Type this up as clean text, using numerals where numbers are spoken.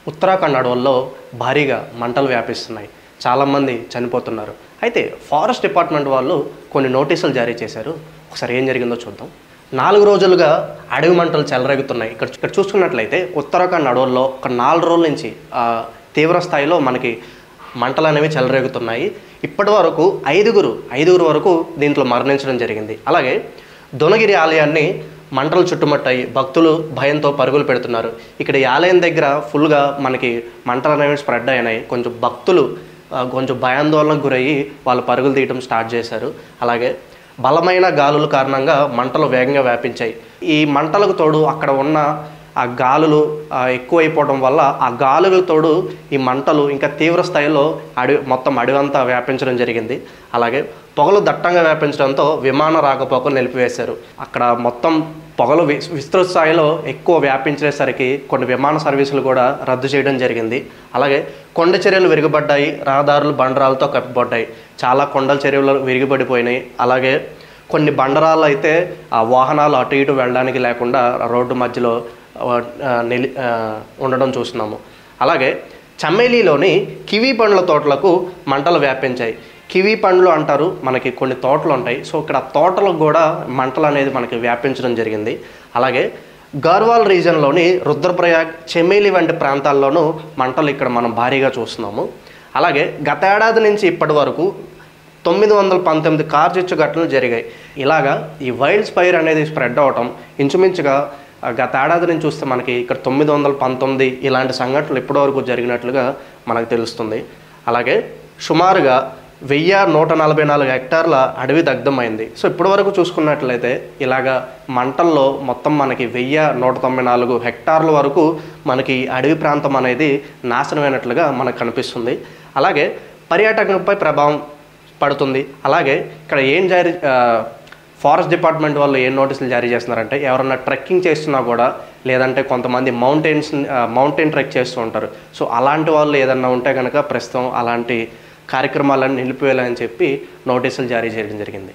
ఉత్తరాఖండ్ అడవుల్లో భారీగా మంటలు వ్యాపిస్తున్నాయి. చాలామంది చనిపోతున్నారు. అయితే ఫారెస్ట్ డిపార్ట్మెంట్ వాళ్ళు కొన్ని నోటీసులు జారీ చేశారు. ఒకసారి ఏం జరిగిందో చూద్దాం. 4 రోజులుగా అడవి మంటలు చెలరేగుతున్నాయి. ఇక్కడ చూసుకున్నట్లయితే ఉత్తరాఖండ్ అడవుల్లో ఒక 4 రోజుల నుంచి తీవ్ర స్థాయిలో మనకి మంటలు అనేవి చెలరేగుతున్నాయి. ఇప్పటి వరకు ఐదుగురు వరకు దీంట్లో మరణించడం జరిగింది. అలాగే దొనగిరి ఆలయాన్ని మంటలు చుట్టుముట్టాయి. భక్తులు భయంతో పరుగులు పెడుతున్నారు. ఇక్కడ ఈ ఆలయం దగ్గర ఫుల్గా మనకి మంటలు అనేవి స్ప్రెడ్ అయినాయి. కొంచెం భక్తులు కొంచెం భయాందోళనకు గురయ్యి వాళ్ళు పరుగులు తీయడం స్టార్ట్ చేశారు. అలాగే బలమైన గాలుల కారణంగా మంటలు వేగంగా వ్యాపించాయి. ఈ మంటలకు తోడు అక్కడ ఉన్న ఆ గాలులు ఎక్కువైపోవడం వల్ల ఆ గాలులకు తోడు ఈ మంటలు ఇంకా తీవ్ర స్థాయిలో మొత్తం అడవంతా వ్యాపించడం జరిగింది. అలాగే పొగలు దట్టంగా వ్యాపించడంతో విమాన రాకపోకలు నిలిపివేశారు. అక్కడ మొత్తం పొగలు విస్తృత స్థాయిలో ఎక్కువ వ్యాపించేసరికి కొన్ని విమాన సర్వీసులు కూడా రద్దు చేయడం జరిగింది. అలాగే కొండ చర్యలు విరిగిపడ్డాయి. రహదారులు బండరాలతో కప్పిపడ్డాయి. చాలా కొండల చర్యలు విరిగిపడిపోయినాయి. అలాగే కొన్ని బండరాలు అయితే ఆ వాహనాలు అటు ఇటు వెళ్ళడానికి లేకుండా రోడ్డు మధ్యలో ఉండడం చూస్తున్నాము. అలాగే చమేలీలోని కివీ పండ్ల తోటలకు మంటలు వ్యాపించాయి. కివీ పండ్లు అంటారు, మనకి కొన్ని తోటలు ఉంటాయి. సో ఇక్కడ తోటలకు కూడా మంటలు అనేది మనకి వ్యాపించడం జరిగింది. అలాగే గర్వాల్ రీజన్లోని రుద్రప్రయాగ్, చమేలి వంటి ప్రాంతాల్లోనూ మంటలు ఇక్కడ మనం భారీగా చూస్తున్నాము. అలాగే గత ఏడాది నుంచి ఇప్పటి వరకు 919 కార్చిచ్చు ఘటనలు జరిగాయి. ఇలాగా ఈ వైల్డ్ ఫైర్ అనేది స్ప్రెడ్ అవటం ఇంచుమించుగా గత ఏడాది నుంచి చూస్తే మనకి ఇక్కడ 919 ఇలాంటి సంఘటనలు ఇప్పటివరకు జరిగినట్లుగా మనకు తెలుస్తుంది. అలాగే సుమారుగా 1144 హెక్టార్ల అడవి దగ్ధమైంది. సో ఇప్పటివరకు చూసుకున్నట్లయితే ఇలాగా మంటల్లో మొత్తం మనకి 1194 హెక్టార్ల వరకు మనకి అడవి ప్రాంతం అనేది నాశనమైనట్లుగా మనకు కనిపిస్తుంది. అలాగే పర్యాటకంపై ప్రభావం పడుతుంది. అలాగే ఇక్కడ ఫారెస్ట్ డిపార్ట్మెంట్ వాళ్ళు ఏం నోటీసులు జారీ చేస్తున్నారంటే ఎవరన్నా ట్రెక్కింగ్ చేస్తున్నా కూడా, లేదంటే కొంతమంది మౌంటైన్ ట్రెక్ చేస్తూ ఉంటారు. సో అలాంటి వాళ్ళు ఏదన్నా ఉంటే కనుక ప్రస్తుతం అలాంటి కార్యక్రమాలను నిలిపివేయాలని చెప్పి నోటీసులు జారీ చేయడం జరిగింది.